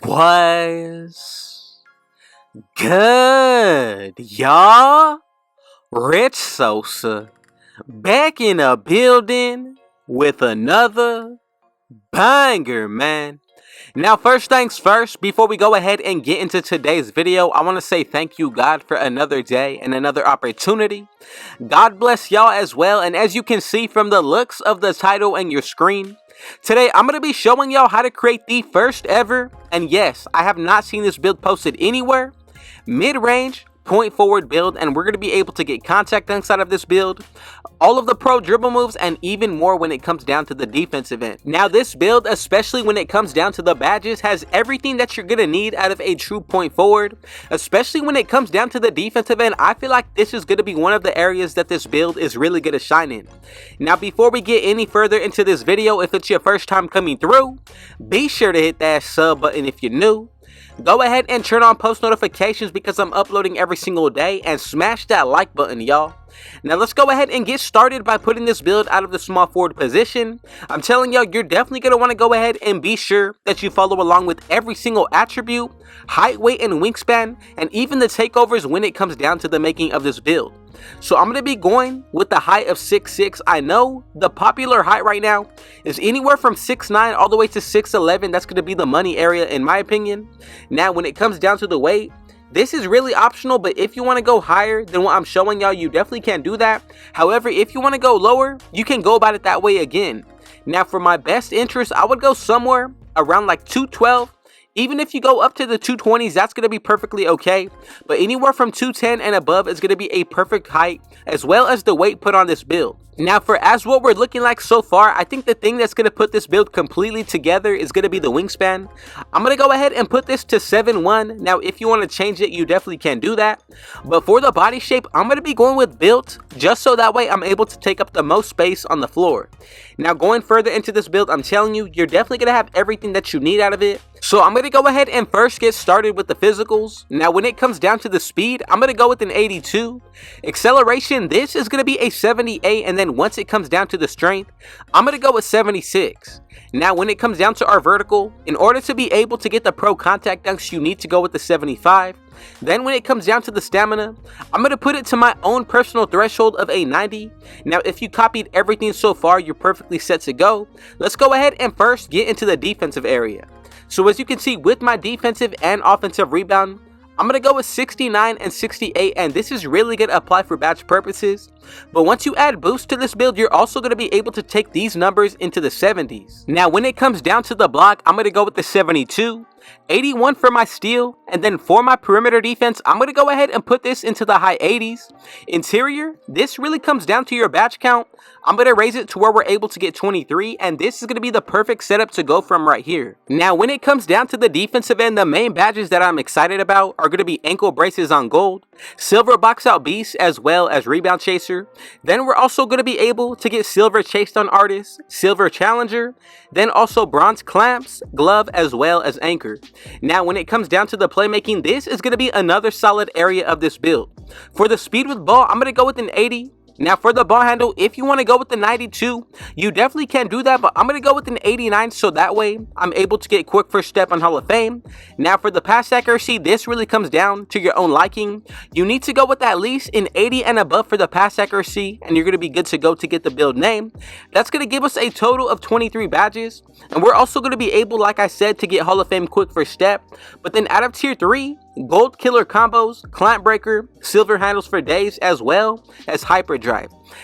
Was good, y'all? Rich Sosa back in a building with another banger, man. Now, first things first, before we go ahead and get into today's video, I want to say thank you, God, for another day and another opportunity. God bless y'all as well, and as you can see from the looks of the title and your screen, today I'm going to be showing y'all how to create the first ever, and yes, I have not seen this build posted anywhere, mid-range point forward build, and we're going to be able to get contact dunks out of this build, all of the pro dribble moves, and even more when it comes down to the defensive end. Now, this build, especially when it comes down to the badges, has everything that you're going to need out of a true point forward, especially when it comes down to the defensive end. I feel like this is going to be one of the areas that this build is really going to shine in. Now, before we get any further into this video, if it's your first time coming through, be sure to hit that sub button if you're new. Go ahead and turn on post notifications because I'm uploading every single day, and smash that like button, y'all. Now let's go ahead and get started by putting this build out of the small forward position. I'm telling y'all, you're definitely going to want to go ahead and be sure that you follow along with every single attribute, height, weight, and wingspan, and even the takeovers when it comes down to the making of this build. So I'm going to be going with the height of 6'6". I know the popular height right now is anywhere from 6'9" all the way to 6'11". That's going to be the money area in my opinion. Now when it comes down to the weight, this is really optional, but if you want to go higher than what I'm showing y'all, you definitely can do that. However, if you want to go lower, you can go about it that way again. Now for my best interest, I would go somewhere around like 212. Even if you go up to the 220s, that's going to be perfectly okay. But anywhere from 210 and above is going to be a perfect height, as well as the weight put on this build. Now, for as what we're looking like so far, I think the thing that's going to put this build completely together is going to be the wingspan. I'm going to go ahead and put this to 7'1". Now, if you want to change it, you definitely can do that. But for the body shape, I'm going to be going with built, just so that way I'm able to take up the most space on the floor. Now, going further into this build, I'm telling you, you're definitely going to have everything that you need out of it. So I'm going to go ahead and first get started with the physicals. Now, when it comes down to the speed, I'm going to go with an 82. Acceleration, this is going to be a 78, and then once it comes down to the strength, I'm going to go with 76. Now, when it comes down to our vertical, in order to be able to get the pro contact dunks, you need to go with the 75. Then when it comes down to the stamina, I'm going to put it to my own personal threshold of a 90. Now, if you copied everything so far, you're perfectly set to go. Let's go ahead and first get into the defensive area. So as you can see, with my defensive and offensive rebound, I'm going to go with 69 and 68, and this is really going to apply for badge purposes. But once you add boost to this build, you're also going to be able to take these numbers into the 70s. Now, when it comes down to the block, I'm going to go with the 72. 81 for my steal, and then for my perimeter defense, I'm going to go ahead and put this into the high 80s. Interior, this really comes down to your badge count. I'm going to raise it to where we're able to get 23, and this is going to be the perfect setup to go from right here. Now, when it comes down to the defensive end, the main badges that I'm excited about are going to be ankle braces on gold, silver box out beast, as well as rebound chaser. Then we're also going to be able to get silver chased on artist, silver challenger, then also bronze clamps, glove, as well as anchor. Now, when it comes down to the playmaking, this is going to be another solid area of this build. For the speed with ball, I'm going to go with an 80. Now, for the ball handle, if you want to go with the 92, you definitely can do that, but I'm going to go with an 89, so that way I'm able to get quick first step on Hall of Fame. Now, for the pass accuracy, this really comes down to your own liking. You need to go with at least an 80 and above for the pass accuracy, and you're going to be good to go to get the build name. That's going to give us a total of 23 badges, and we're also going to be able, like I said, to get Hall of Fame quick first step. But then out of tier 3, gold killer combos, clamp breaker, silver handles for days, as well as hyperdrive.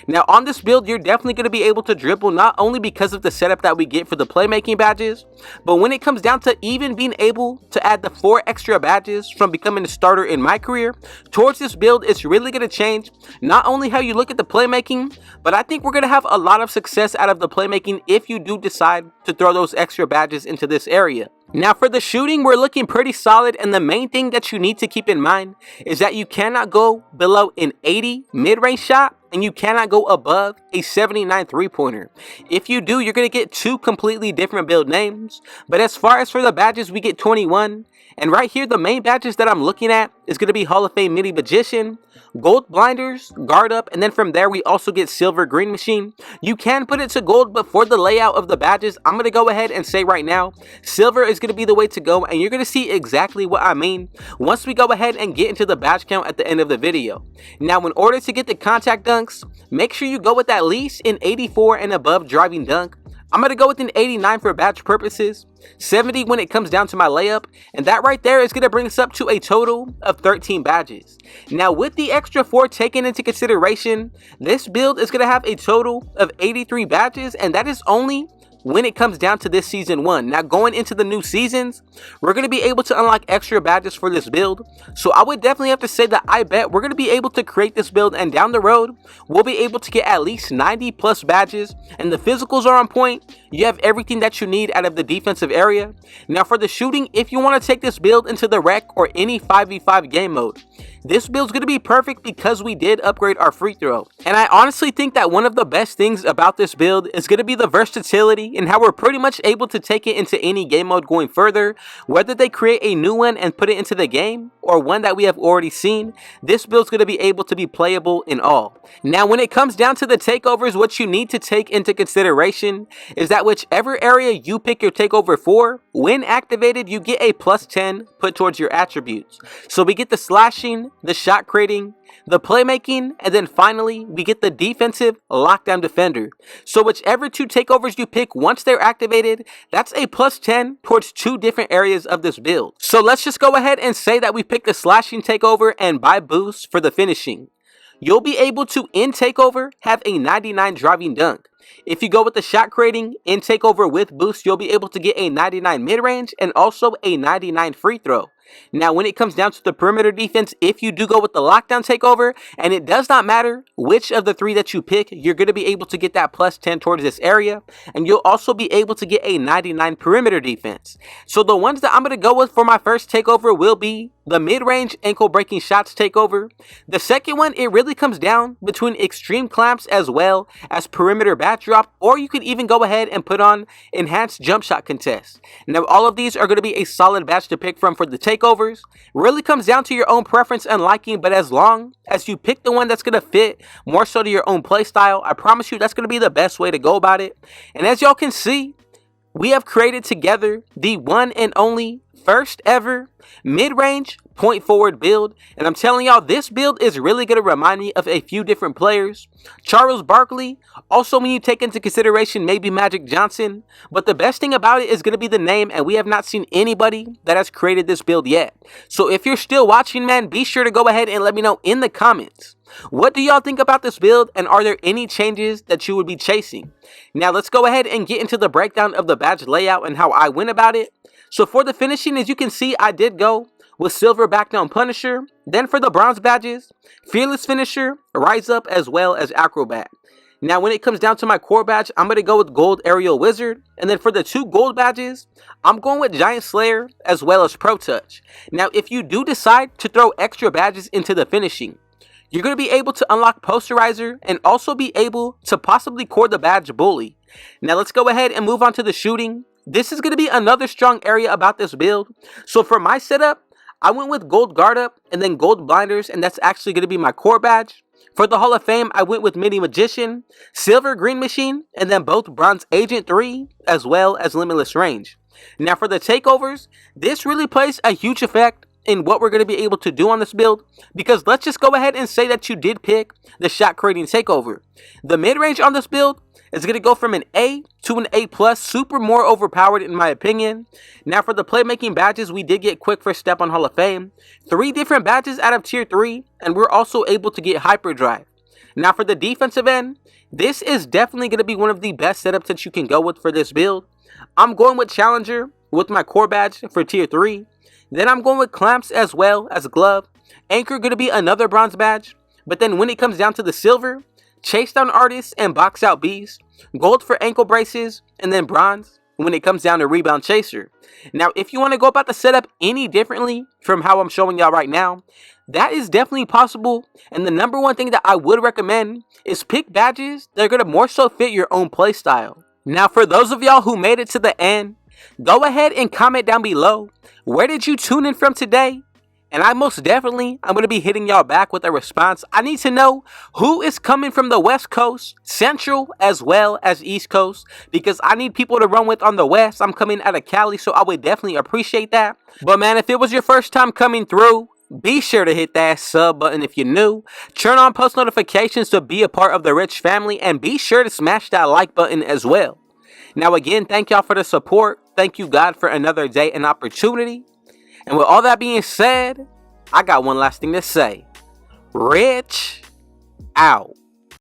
Now on this build, you're definitely going to be able to dribble, not only because of the setup that we get for the playmaking badges, but when it comes down to even being able to add the 4 extra badges from becoming a starter in my career towards this build, it's really going to change not only how you look at the playmaking, but I think we're going to have a lot of success out of the playmaking if you do decide to throw those extra badges into this area. Now for the shooting, we're looking pretty solid, and the main thing that you need to keep in mind is that you cannot go below an 80 mid-range shot, and you cannot go above a 79 three-pointer. If you do, you're going to get 2 completely different build names. But as far as for the badges, we get 21. And right here, the main badges that I'm looking at is going to be Hall of Fame Mini Magician, gold blinders, guard up, and then from there we also get silver green machine. You can put it to gold, but for the layout of the badges, I'm going to go ahead and say right now, silver is going to be the way to go, and you're going to see exactly what I mean once we go ahead and get into the badge count at the end of the video. Now, in order to get the contact dunks, make sure you go with at least an 84 and above driving dunk. I'm going to go with an 89 for badge purposes, 70 when it comes down to my layup, and that right there is going to bring us up to a total of 13 badges. Now, with the extra 4 taken into consideration, this build is going to have a total of 83 badges, and that is only when it comes down to this season 1. Now, going into the new seasons, we're going to be able to unlock extra badges for this build. So I would definitely have to say that I bet we're going to be able to create this build, and down the road, we'll be able to get at least 90 plus badges, and the physicals are on point. You have everything that you need out of the defensive area. Now, for the shooting, if you want to take this build into the rec or any 5v5 game mode, this build's going to be perfect because we did upgrade our free throw. And I honestly think that one of the best things about this build is going to be the versatility and how we're pretty much able to take it into any game mode going further. Whether they create a new one and put it into the game or one that we have already seen, this build's going to be able to be playable in all. Now, when it comes down to the takeovers, what you need to take into consideration is that whichever area you pick your takeover for, when activated, you get a plus 10 put towards your attributes. So we get the slashing, the shot creating, the playmaking, and then finally we get the defensive lockdown defender. So whichever 2 takeovers you pick, once they're activated, that's a plus 10 towards 2 different areas of this build. So let's just go ahead and say that we pick the slashing takeover and buy boost for the finishing. You'll be able to, in takeover, have a 99 driving dunk. If you go with the shot creating in takeover with boost, you'll be able to get a 99 mid-range and also a 99 free throw. Now, when it comes down to the perimeter defense, if you do go with the lockdown takeover, and it does not matter which of the 3 that you pick, you're going to be able to get that plus 10 towards this area, and you'll also be able to get a 99 perimeter defense. So the ones that I'm going to go with for my first takeover will be the mid-range ankle breaking shots takeover. The second one, it really comes down between extreme clamps as well as perimeter bat drop, or you could even go ahead and put on enhanced jump shot contest. Now, all of these are going to be a solid batch to pick from for the takeovers. Really comes down to your own preference and liking, but as long as you pick the one that's going to fit more so to your own play style, I promise you that's going to be the best way to go about it. And as y'all can see, we have created together the one and only first ever mid-range point forward build, and I'm telling y'all, this build is really going to remind me of a few different players. Charles Barkley, also when you take into consideration maybe Magic Johnson, but the best thing about it is going to be the name, and we have not seen anybody that has created this build yet. So if you're still watching, man, be sure to go ahead and let me know in the comments, what do y'all think about this build, and are there any changes that you would be chasing? Now let's go ahead and get into the breakdown of the badge layout and how I went about it. So for the finishing, as you can see, I did go with silver back down Punisher. Then for the bronze badges, fearless finisher, rise up, as well as acrobat. Now when it comes down to my core badge, I'm going to go with gold aerial wizard. And then for the 2 gold badges, I'm going with giant slayer as well as pro touch. Now if you do decide to throw extra badges into the finishing, you're going to be able to unlock posterizer and also be able to possibly core the badge bully. Now let's go ahead and move on to the shooting. This is going to be another strong area about this build. So for my setup, I went with gold guard up and then gold blinders, and that's actually going to be my core badge. For the Hall of Fame, I went with mini magician, silver green machine, and then both bronze agent 3 as well as limitless range. Now for the takeovers, this really plays a huge effect in what we're going to be able to do on this build, because let's just go ahead and say that you did pick the shot creating takeover. The mid-range on this build is going to go from an A to an A+, super more overpowered in my opinion. Now for the playmaking badges, we did get quick first step on Hall of Fame, 3 different badges out of tier 3, and we're also able to get hyperdrive. Now for the defensive end, this is definitely going to be one of the best setups that you can go with for this build. I'm going with challenger with my core badge for tier 3. Then I'm going with clamps as well as glove. Anchor going to be another bronze badge. But then when it comes down to the silver, chase down artist and box out beast. Gold for ankle braces, and then bronze when it comes down to rebound chaser. Now if you want to go about the setup any differently from how I'm showing y'all right now, that is definitely possible. And the number one thing that I would recommend is pick badges that are going to more so fit your own play style. Now for those of y'all who made it to the end, go ahead and comment down below, where did you tune in from today? And I'm going to be hitting y'all back with a response. I need to know who is coming from the West Coast, Central, as well as East Coast, because I need people to run with on the West. I'm coming out of Cali, so I would definitely appreciate that. But man, if it was your first time coming through, be sure to hit that sub button if you're new. Turn on post notifications to be a part of the Rich family, and be sure to smash that like button as well. Now again, thank y'all for the support. Thank you, God, for another day and opportunity. And with all that being said, I got one last thing to say. Rich out.